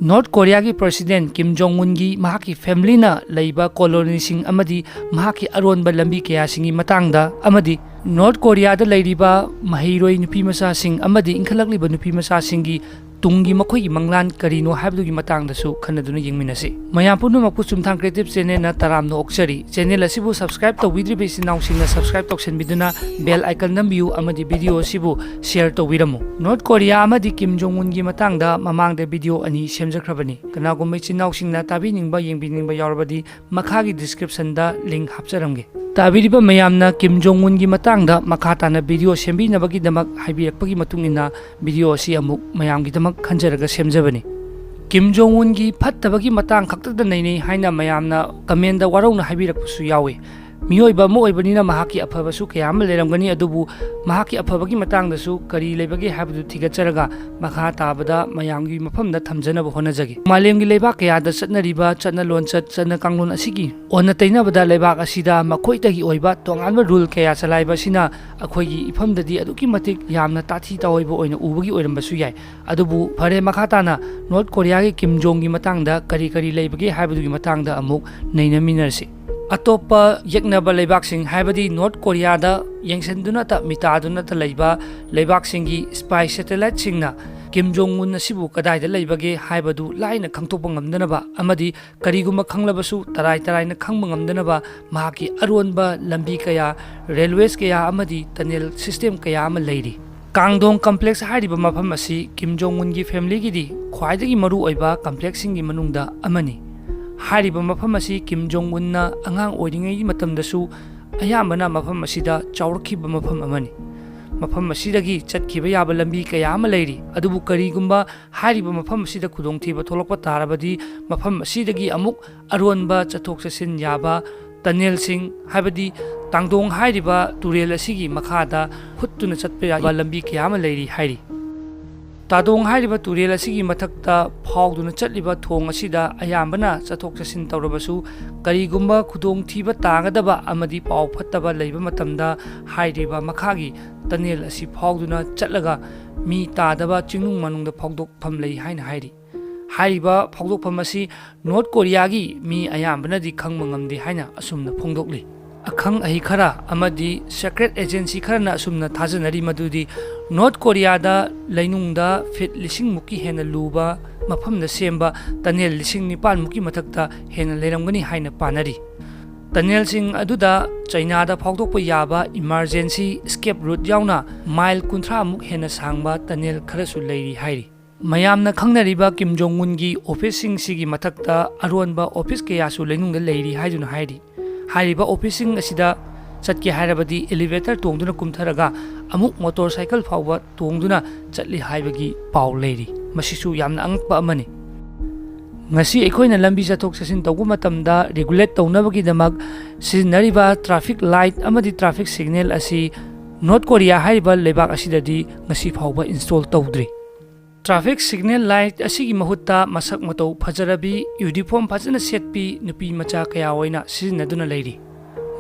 North Korea ki President Kim Jong-un gi mahaki family na leiba colony sing amadi mahaki aronba lambi kaya singi matangda amadi North Korea da leiriba mahiroi nupi masa sing amadi inkhalakliba nupi masa singi tungi makhoi manglan karino habdugi matang da su khanaduna yengminasi mayam punu makpu chumthang creative channel na taram no oksari channel asibu subscribe to widri besi naw singna subscribe tokshen biduna bell icon nambiu amadi video sibu share to wiramu North Korea amadi Kim Jong Un gi matang da mamang da video ani semjakhrabani kana gumai chinaw singna tabi ningba yengbiningba yaurabadi makhagi description da link hapcharamge tabiriba mayamna Kim Jong Un gi matang da makhata na video sembi nabagi damak haibirakpagi matungina video si amuk mayam gi damak khanjaraga semjabani Kim Jong Un gi phattabagi matang khaktada nei haina mayamna comment da warau na haibirakpusu yawe miyoiba mo oibanina mahaki aphabasu kayam leramgani adubu mahaki aphabagi matang da su kari lebagi habdu thigacharaga makha tabada mayamgi mafamda thamjanaba honajagi malemgi lebak kaya da chatnariba chatna lonchat chatna kanglon asigi onna tainabada lebak asida makhoitagi oiba tonganba rule kaya chalaiba sina akhoigi ifamdadi aduki matik yamna tathi taoiba oina ubagi oirambasu yai adubu phare makha tana North Korea gi Kim Jong gi matangda kari lebagi habdugi matangda amuk neinaminarsi Atopa yeknaba lebaksing haibadi North Korea da yengsenduna ta mitaduna ta leiba lebaksing gi spy satellite singna Kim Jong Un asibu kadai da leibage haibadu laina khangtokpa ngamdanaba amadi kariguma khanglabasu tarai na khangba ngamdanaba mahaki aronba lambi kaya railways kaya amadi tunnel system kaya ama leiri Kangdong complex hariba mafam asi Kim Jong Un gi family gi di khwaidagi maru oiba complex singi manungda amani Hariba mafam asi Kim Jong Un na angang oiringai matamdasu ayambana mafam asida chawrkhiba mafam amani mafam asidagi chatkiba yaba lambi kaya ama leiri adubu karigumba hariba mafam asida khudongthiba tholokpa tarabadi mafam asidagi amuk aronba chathok chasin yaba tunnel sing habadi tangdong hariba turel asigi makhada huttuna chatpa yaba lambi kaya ama leiri hairi Tadong hariba turel asigi mathakta phawduna chatliba thong asida ayambana chathok chasin tawrabasu karigumba khudong thiba tagadaba amadi paw phattaba leiba matamda hairiba makhagi tunnel asi phawduna chatlaga mi tadaba chingnung manungda phawdok pham lei haina hairi hariba phawdok pham asi North Korea gi mi ayambana di khangma ngamdi haina asumna phongdokli akhang ahi khara amadi secret agency kharana asumna thajanari madudi North Korea da lainungda fit lising muki hena luba mafamda semba tunnel lising nipal muki mathakta hena leramgani haina panari tunnel sing aduda China da phawdokpa yaba emergency escape route yauna mile 30 muk hena sangba tunnel kharasu leiri hairi mayamna khangnariba Kim Jong Un gi office sing sigi mathakta aronba office kayasu lainungda leiri haiduna hairi hariba officing asida chatki harabadi elevator tongduna kumtharaga amuk motorcycle phawba tongduna chatli haibagi paw leiri masisu yamna angpa amani ngasi ekoina lambi chathok chasin tawgu matamda regulate tawnabagi damak siznariba traffic light amadi traffic signal asi North Korea hariba lebak asidadi ngasi phawba install tawdri Traffic signal light asigi mahutta masak matau phajarabi uniform phajana setpi nupi macha kaya oina sizinaduna leiri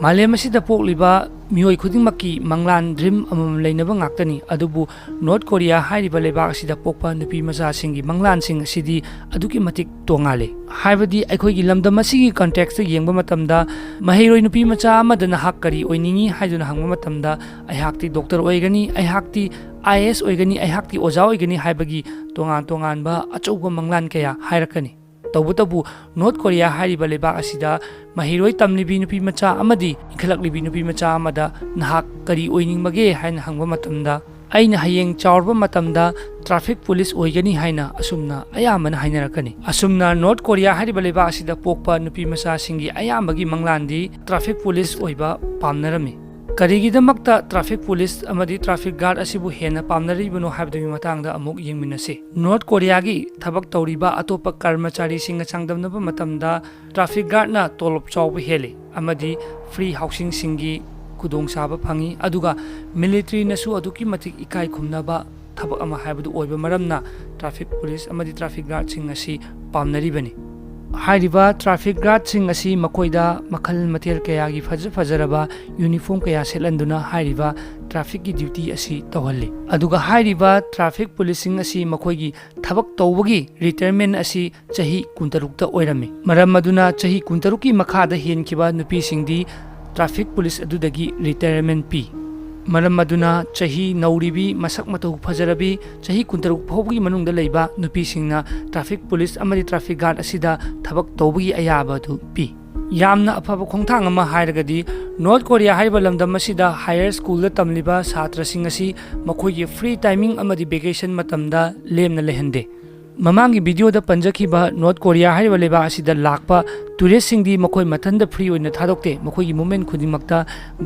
malem asida pokliba mioi khudingmaki manglan dream amam leinaba ngaktani adubu North Korea hariba lebak asida pokpa nupi macha singi manglan sing asidi aduki matik tongale haibadi aikhoigi lamdam asigi context yengba matamda mahiroi nupi macha amadana hakkari oiningi haiduna hangba matamda aihakti doctor oigani aihakti IS oigani aihakti oja oigani haibagi tongan ba achouba manglan kaya hairakani tawbutabu North Korea hariba lebak asida mahiroi tamlibi nupi macha amadi inkhalaklibi nupi macha amada nahak kari oiningmage haina hangba matamda aina hayeng chawrba matamda traffic police oigani haina asumna ayamana hainarakani asumna North Korea hariba lebak asida pokpa nupi macha singi ayambagi manglandi traffic police oiba pamnarami Karigidamakta traffic police amadi traffic guard asibu hena pamnaribano habdagi matangda amuk yengminase North Korea gi thabak tawriba atopa karmachari singa changdamnaba matamda traffic guard na tolop chawba hele amadi free housing singi kudong saba phangi aduga military nasu aduki matik ikai khumnaba thabak ama habdu oiba maramna traffic police amadi traffic guard sing asi pamnaribani हाइरिबा traffic गार्डसिंग असी मखोइदा मखल मथेल कयागी फजरबा uniform कया सेलंदुना हाइरिबा traffic की duty असी तौहल्ले अदुगा हाइरिबा traffic policing असी मखोइगी थबक तौबगी retirement असी चही 19 ओइरमे मरम मदुना चही 19 की मखादा हेनखिबा नुपीसिंगदी ट्रैफिक पुलिस अदुदगी रिटायरमेंट पी मरम मदुना चही नौरिबी मसक मतौ फजरबी चही 19 फौबगी मनुंगदा लैबा नुपीसिंगना ट्रैफिक पुलिस अमदी ट्रैफिक गार्ड असिदा थबक तौबगी अयाबा दु पी यामना अफब खोंथांग अमा हाइरगदी नॉर्थ कोरिया हाइबा लमदम असिदा हायर स्कूल तमलिबा छात्रसिंग असि मखोइगी फ्री टाइमिंग अमदी वेकेशन मतमदा लेमना लेहंदे ममांगी वीडियो दा पंजखिबा नॉर्थ कोरिया हाइबा लेबा असिदा लाकपा टूरिस्ट सिंगदी मखोइ मथंदा फ्री ओइना थादोक्ते मखोइगी मूवमेंट खुदिमक्ता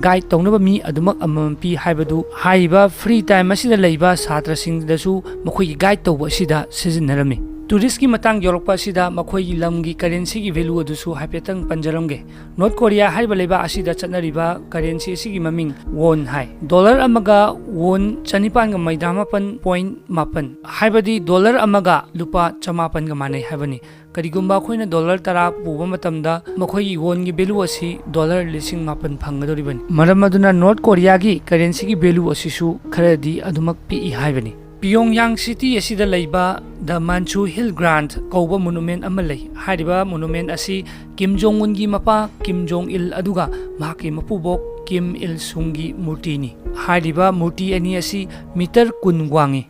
गाइड तौनबा मी अदुमक अमपी हाइबदु हाइबा फ्री टाइम असिदा लैबा छात्र सिंगदसु मखोइगी गाइड तौबा असिदा सिजिनरमे टूरिस्ट की मतंग योरकपा असिदा मखोइगी लमगी करेंसी की वैल्यू अदुसु हाइपेतंग पंजरमगे नॉर्थ कोरिया हाइबा लेबा असिदा चतनरिबा करेंसी असिगी ममिंग वोन हाइ डॉलर अमगा वोन 458.8 हाइबदी डॉलर अमगा लुपा 54 गा माने हाइबनी करिगुम्बा खोइना डॉलर 10 पुबा मतमदा मखोइगी वोन की वैल्यू असि डॉलर 8,000 फंगदोरिबनी मरम अदुना नॉर्थ कोरिया की करेंसी की वैल्यू असिसु खरदी अदुमक पी हाइबनी पियोंगयांग सिटी असिदा लैबा द मानचू हिल ग्रांड कौबा मोनुमेंट अमा लै हाइरिबा मोनुमेंट असी किम जोंग उन की मपा किम जोंग इल अदुगा माकी मपुबोक किम इल सुंगी मूर्तिनी हाइरिबा मूर्ति अनी असी मीटर 10 वांगी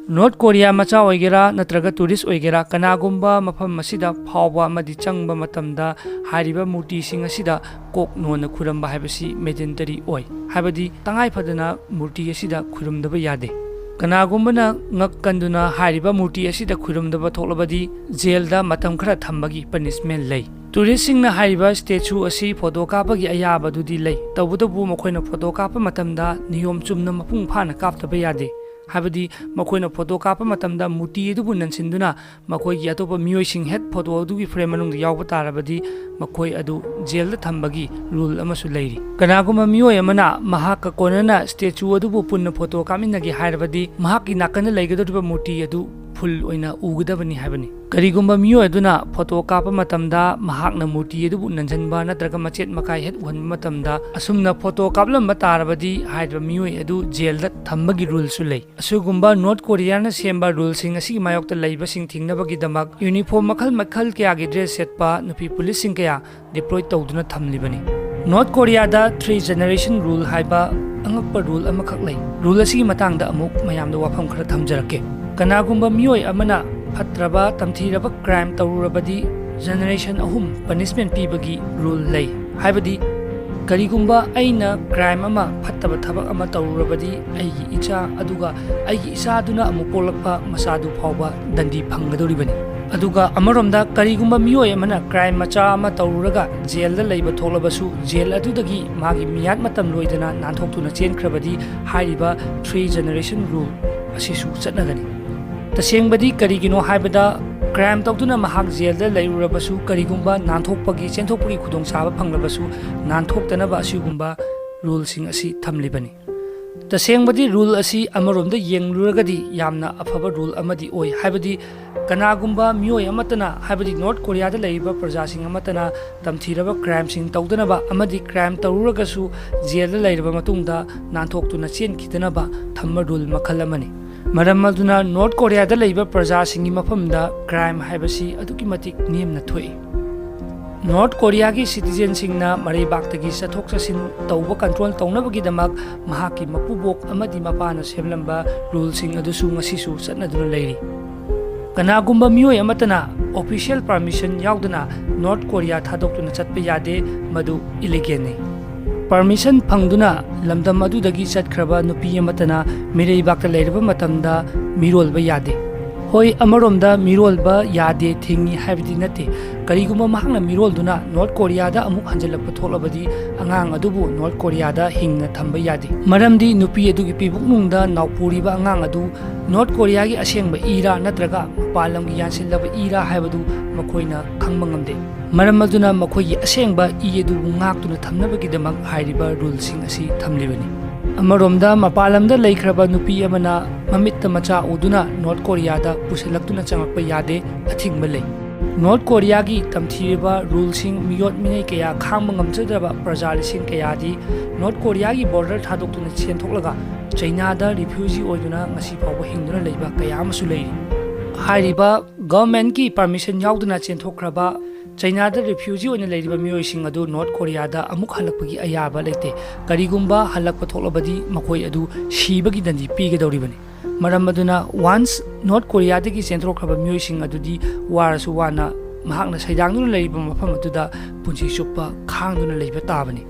नॉर्थ कोरिया मचा ओइगेरा नत्रगा टूरिस्ट ओइगेरा कनागुम्बा मफम असिदा फावबा अमदि चंगबा मतमदा हाइरिबा मूर्ति सिंग असिदा कोक नोन खुरंबा हाइबसी मेजेंटरी ओइ हाइबदी तंगाई फदना मूर्ति असिदा खुरमदबा यादे कनागुम्बना ngakanduna हाइरिबा मूर्ति असिदा खुरमदबा थोलबदी जेलदा मतम खरा थंबगी पनिशमेंट लै टूरिस्ट सिंगना हाइरिबा स्टेचू असी फोटो कापगी अयाबदुदी लै तबुदबु मखोइना फोटो काप मतमदा नियम चुमना मपुंग फाना कापतबा यादे हाबदी मखोइना फोटो कापा मतमदा मूर्ति अदुबु ननसिंदुना मखोइगी अतोपा मियोइसिंग हेड फोटो अदुगी फ्रेम मनुंग यावबा तारबदी मखोइ अदु जेल थंबगी रूल अमसु लैरी कनागुमा मियोय अमना महाक कोनना स्टेचू अदुबु पुन्ना फोटो कामिनगी हाइरबदी महाकी नाकन लैगदोरिबा मूर्ति अदु फुल ओइना उगदबनी हाइबनी करिगुम्बा मियोय अदुना फोटो कापा मतमदा महाकना मूर्ति अदुबु ननजनबा नत्रगा मचेत मकाय हेड वहनबा मतमदा असुमना फोटो कापलंबा तारबदी हाइरबा मियोय अदु जेलदा थंबगी रूल सु लै असुगुम्बा नॉर्थ कोरियाना सेम्बा रूल सिंग असिगी मायोक्ता लैबसिंग थिंगनबगी दमक यूनिफॉर्म मखल कयागी ड्रेस सेटपा नुपी पुलिस सिंग कया डिप्लॉय तौदुना थमलिबनी नॉर्थ कोरियादा 3 जनरेशन रूल हाइबा अंगकपा रूल अमखक लै रूल असिगी मतंगदा अमुक मयामदा वाफम खरा थमजरके कनागुम्बा मियोय अमना फत्रबा तमथीरबा क्राइम तौरबदी जनरेशन अहुम पनिशमेंट पीबगी रूल लै हाइबदी करिगुम्बा अइना क्राइम अमा फत्तबा थबक अमा तौरबदी अइगी इचा अदुगा अइगी इसादुना अमु पोलकपा मसादु फावबा दंडी फंगदोरिबनी अदुगा अमरोमदा करिगुम्बा मियोय अमना क्राइम मचा अमा तौरगा जेलदा लैबा थोलबसु जेल अदुदगी मागी मियाद मतम लोइदना नानथोक्तुना चेनख्रबदी हाइरिबा 3 जनरेशन रूल असिसु चटनगनी तसेंगबदी करिगिनो हाइबदा क्राइम तौदुना महाक जेलदा लैरुरबसु करिगुम्बा नानथोकपगी चेनथोकपगी खुदोंसाबा फंगलबसु नानथोक्तनबा असिगुम्बा रूल सिंग असि थमलिबनी तसेंगबदी रूल असि अमरोमदा येंगलुरगदी यामना अफबा रूल अमदी ओइ हाइबदी कनागुम्बा मियोय अमतना हाइबदी नॉर्थ कोरियादा लैबा प्रजासिंग अमतना तमथीरबा क्राइम सिंग तौदनबा अमदी क्राइम तौरगसु जेलदा लैरबा मतुंगदा नानथोक्तुना चेनखिदनबा थम्बा रूल मखल अमनी मरम अदुना नॉर्थ कोरियादा लैबा प्रजासिंगी मफमदा क्राइम हाइबसी अदुकी मतिक नियमना थोई नॉर्थ कोरिया की सिटीजन सिंगना मरैबाक्तगी चथोक चसिन तौबा कंट्रोल तौनबगीदमक महाकी मपुबोक अमदी मपाना सेमलंबा रूल सिंग अदुसु ngasisu चटनदुना लैरी कनागुम्बा मियोय अमतना ऑफिशियल परमिशन यावदना नॉर्थ कोरिया थादोक्तुना चटपा यादे मदु इलीगल परमिशन फंगदुना लमदम अदुदगी चटख्रबा नुपी अमतना मिरैबाक्ता लैरबा मतमदा मिरोलबा यादे होय अमरोमदा मिरोलबा यादे थिंगी हाइबदी नते करिगुम्बा महांगना मिरोलदुना नॉर्थ कोरियादा अमुक हंजलप थोलबदी अंगांग अदुबु नॉर्थ कोरियादा हिंगना थंबा यादे मरमदी नुपी अदुगी पिबुकनुंगदा नावपुरीबा अंगांग अदु नॉर्थ कोरिया की असेंबा इरा नत्रगा पालमगी यानसिलबा इरा हाइबदु मखोइना खंगबा ngamde मरम अदुना मखोइगी असेंबा इ अदुबु ngaktuna thamnabagidamak हाइरिबा रूल सिंग असि थमलिबनी अमरोमदा मपालमदा लैख्रबा नुपी अमना ममित्ता मचा उदुना नॉर्थ कोरियादा पुसलक्तुना चंगकपा यादे अथिंगबा लै ꯅꯣꯔꯠ ꯀꯣꯔꯤꯌꯥꯒꯤ ꯇꯝꯊꯤꯔꯤꯕ ꯔꯨꯜꯁꯤꯡ ꯃꯤꯌꯣꯠ ꯃꯤꯅꯩ ꯀꯌꯥ ꯈꯥꯡꯕ ꯉꯝꯖꯗ꯭ꯔꯕ ꯄ꯭ꯔꯖꯥ ꯂꯤꯁꯤꯡ ꯀꯌꯥꯗꯤ ꯅꯣꯔꯠ ꯀꯣꯔꯤꯌꯥꯒꯤ ꯕꯣꯔꯗꯔ ꯊꯥꯗꯣꯛꯇꯨꯅ ꯆꯦꯟꯊꯣꯛꯂꯒ ꯆꯩꯅꯥꯗ ꯔꯤꯐ꯭ꯌꯨꯖꯤ ꯑꯣꯏꯗꯨꯅ ꯉꯁꯤ ꯐꯥꯎꯕ ꯍꯤꯡꯗꯨꯅ ꯂꯩꯕ ꯀꯌꯥ ꯑꯃꯁꯨ ꯂꯩꯔꯤ꯫ ꯍꯥꯏꯔꯤꯕ ꯒꯚꯔꯟꯃꯦꯟꯠꯀꯤ ꯄꯔꯃꯤꯁꯟ ꯌꯥꯎꯗꯅ ꯆꯦꯟꯊꯣꯛꯈ꯭ꯔꯕ ꯆꯩꯅꯥꯗ ꯔꯤꯐ꯭ꯌꯨꯖꯤ ꯑꯣꯏꯅ ꯂꯩꯔꯤꯕ ꯃꯤꯑꯣꯏꯁꯤꯡ ꯑꯗꯨ ꯅꯣꯔꯠ ꯀꯣꯔꯤꯌꯥꯗ ꯑꯃꯨꯛ ꯍꯜꯂꯛꯄꯒꯤ ꯑꯌꯥꯕ ꯂꯩꯇꯦ꯫ ꯀꯔꯤꯒꯨꯝꯕ ꯍꯜꯂꯛꯄ ꯊꯣꯛꯂꯕꯗꯤ ꯃꯈꯣꯏ ꯑꯗꯨ ꯁꯤꯕꯒꯤ ꯗꯟꯗꯤ ꯄꯤꯒꯗꯧꯔꯤꯕꯅꯤ꯫ ꯃꯔꯝ ꯑꯗꯨꯅ ꯋꯥꯟꯁ ꯅꯣꯔꯠ ꯀꯣꯔꯤꯌꯥꯗꯒꯤ ꯆꯦꯟꯊꯣꯛꯈ꯭ꯔꯕ ꯃꯤꯑꯣꯏꯁꯤꯡ ꯑꯗꯨꯗꯤ ꯋꯥꯔꯁꯨ ꯋꯥꯅ ꯃꯍꯥꯛꯅ ꯁꯩꯗꯥꯡꯗꯨꯅ ꯂꯩꯔꯤꯕ ꯃꯐꯝ ꯑꯗꯨꯗ ꯄꯨꯟꯁꯤ ꯆꯨꯞꯄ ꯈꯥꯡꯗꯨꯅ ꯂꯩꯕ ꯇꯥꯕꯅꯤ꯫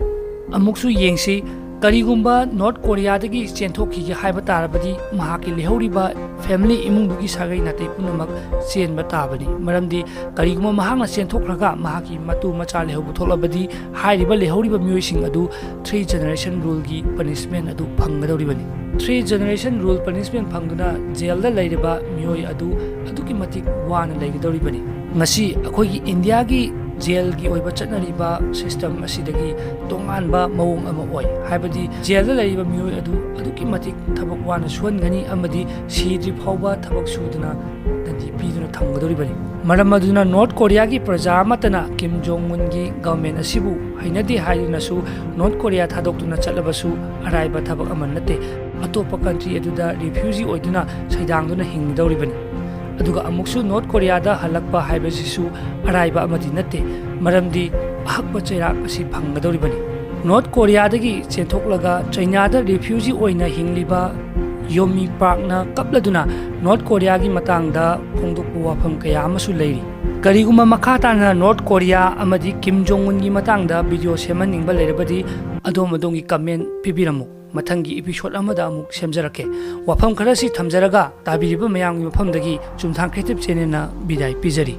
ꯑꯃꯨꯛꯁꯨ ꯌꯦꯡꯁꯤ, ꯀꯔꯤꯒꯨꯝꯕ ꯅꯣꯔꯠ ꯀꯣꯔꯤꯌꯥꯗꯒꯤ ꯆꯦꯟꯊꯣꯛꯈꯤꯒꯦ ꯍꯥꯏꯕ ꯇꯥꯔꯕꯗꯤ ꯃꯍꯥꯛꯀꯤ ꯂꯩꯍꯧꯔꯤꯕ ꯐꯦꯃꯤꯂꯤ ꯏꯃꯨꯡꯗꯨꯒꯤ ꯁꯥꯒꯩ ꯅꯥꯇꯩ ꯄꯨꯝꯅꯃꯛ ꯆꯦꯟꯕ ꯇꯥꯕꯅꯤ꯫ ꯃꯔꯝꯗꯤ ꯀꯔꯤꯒꯨꯝꯕ ꯃꯍꯥꯛꯅ ꯆꯦꯟꯊꯣꯛꯈ꯭ꯔꯒ ꯃꯍꯥꯛꯀꯤ ꯃꯇꯨ ꯃꯆꯥ ꯂꯩꯍꯧꯕ ꯊꯣꯛꯂꯕꯗꯤ ꯍꯥꯏꯔꯤꯕ ꯂꯩꯍꯧꯔꯤꯕ ꯃꯤꯑꯣꯏꯁꯤꯡ ꯑꯗꯨ 3 ꯖꯦꯅꯦꯔꯦꯁꯟ ꯔꯨꯜꯒꯤ ꯄꯅꯤꯁꯃꯦꯟꯠ ꯑꯗꯨ ꯐꯪꯒꯗꯧꯔꯤꯕꯅꯤ꯫ 3 ꯖꯦꯅꯦꯔꯦꯁꯟ ꯔꯨꯜ ꯄꯅꯤꯁꯃꯦꯟꯠ ꯐꯪꯗꯨꯅ ꯖꯦꯜꯗ ꯂꯩꯔꯤꯕ ꯃꯤꯑꯣꯏ ꯑꯗꯨ ꯑꯗꯨꯛꯀꯤ ꯃꯇꯤꯛ ꯋꯥꯅ ꯂꯩꯒꯗꯧꯔꯤꯕꯅꯤ꯫ ꯉꯁꯤ ꯑꯩꯈꯣꯏꯒꯤ ꯏꯟꯗꯤꯌꯥꯒꯤ ꯖꯦꯜꯒꯤ ꯑꯣꯏꯕ ꯆꯠꯅꯔꯤꯕ ꯁꯤꯁꯇꯝ ꯑꯁꯤꯗꯒꯤ ꯇꯣꯉꯥꯟꯕ ꯃꯑꯣꯡ ꯑꯃ ꯑꯣꯏ꯫ ꯍꯥꯏꯕꯗꯤ ꯖꯦꯜꯗ ꯂꯩꯔꯤꯕ ꯃꯤꯑꯣꯏ ꯑꯗꯨ ꯑꯗꯨꯛꯀꯤ ꯃꯇꯤꯛ ꯊꯕꯛ ꯋꯥꯅ ꯁꯨꯍꯟꯒꯅꯤ ꯑꯃꯗꯤ ꯁꯤꯗ꯭ꯔꯤ ꯐꯥꯎꯕ ꯊꯕꯛ ꯁꯨꯗꯨꯅ ꯗꯟꯗꯤ ꯄꯤꯗꯨꯅ ꯊꯝꯒꯗꯧꯔꯤꯕꯅꯤ꯫ ꯃꯔꯝ ꯑꯗꯨꯅ ꯅꯣꯔꯠ ꯀꯣꯔꯤꯌꯥꯒꯤ ꯄ꯭ꯔꯖꯥ ꯑꯃꯠꯇꯅ ꯀꯤꯝ ꯖꯣꯡ ꯎꯟꯒꯤ ꯒꯚꯔꯟꯃꯦꯟꯠ ꯑꯁꯤꯕꯨ ꯍꯩꯅꯗꯦ ꯍꯥꯏꯗꯨꯅꯁꯨ ꯅꯣꯔꯠ ꯀꯣꯔꯤꯌꯥ ꯊꯥꯗꯣꯛꯇꯨꯅ ꯆꯠꯂꯕꯁꯨ ꯑꯔꯥꯏꯕ ꯊꯕꯛ ꯑꯃ ꯅꯠꯇꯦ꯫ ꯑꯇꯣꯞꯄ ꯀꯟꯇ꯭ꯔꯤ ꯑꯗꯨꯗ ꯔꯤꯐ꯭ꯌꯨꯖꯤ ꯑꯣꯏꯗꯨꯅ ꯁꯩꯗꯥꯡꯗꯨꯅ ꯍꯤꯡꯒꯗꯧꯔꯤꯕꯅꯤ꯫ ꯑꯗꯨꯒ ꯑꯃꯨꯛꯁꯨ ꯅꯣꯔꯠ ꯀꯣꯔꯤꯌꯥꯗ ꯍꯜꯂꯛꯄ ꯍꯥꯏꯕꯁꯤꯁꯨ ꯑꯔꯥꯏꯕ ꯑꯃꯗꯤ ꯅꯠꯇꯦ, ꯃꯔꯝꯗꯤ ꯑꯍꯛꯄ ꯆꯩꯔꯥꯛ ꯑꯁꯤ ꯐꯪꯒꯗꯧꯔꯤꯕꯅꯤ꯫ ꯅꯣꯔꯠ ꯀꯣꯔꯤꯌꯥꯗꯒꯤ ꯆꯦꯟꯊꯣꯛꯂꯒ ꯆꯩꯅꯥꯗ ꯔꯤꯐ꯭ꯌꯨꯖꯤ ꯑꯣꯏꯅ ꯍꯤꯡꯂꯤꯕ ꯌꯣꯃꯤ ꯄꯥꯔꯛꯅ ꯀꯞꯂꯗꯨꯅ ꯅꯣꯔꯠ ꯀꯣꯔꯤꯌꯥꯒꯤ ꯃꯇꯥꯡꯗ ꯐꯣꯡꯗꯣꯛꯄ ꯋꯥꯐꯝ ꯀꯌꯥ ꯑꯃꯁꯨ ꯂꯩꯔꯤ꯫ ꯀꯔꯤꯒꯨꯝꯕ ꯃꯈꯥ ꯇꯥꯅ ꯅꯣꯔꯠ ꯀꯣꯔꯤꯌꯥ ꯑꯃꯗꯤ ꯀꯤꯝ ꯖꯣꯡ ꯎꯟꯒꯤ ꯃꯇꯥꯡꯗ ꯚꯤꯗꯤꯑꯣ ꯁꯦꯝꯍꯟꯅꯤꯡꯕ ꯂꯩꯔꯕꯗꯤ ꯑꯗꯣꯝꯒꯤ ꯀꯃꯦꯟꯠ ꯄꯤꯕꯤꯔꯝꯃꯨ꯫ ꯃꯊꯪꯒꯤ ꯏꯄꯤꯁꯣꯗ ꯑꯃꯗ ꯑꯃꯨꯛ ꯁꯦꯝꯖꯔꯛꯀꯦ꯫ ꯋꯥꯐꯝ ꯈꯔꯁꯤ ꯊꯝꯖꯔꯒ ꯇꯥꯕꯤꯔꯤꯕ ꯃꯌꯥꯝꯒꯤ ꯃꯐꯝꯗꯒꯤ ꯆꯨꯝꯊꯥꯡ ꯀ꯭ꯔꯤꯌꯦꯇꯤꯚ ꯆꯦꯅꯦꯜꯅ ꯕꯤꯗꯥꯏ ꯄꯤꯖꯔꯤ꯫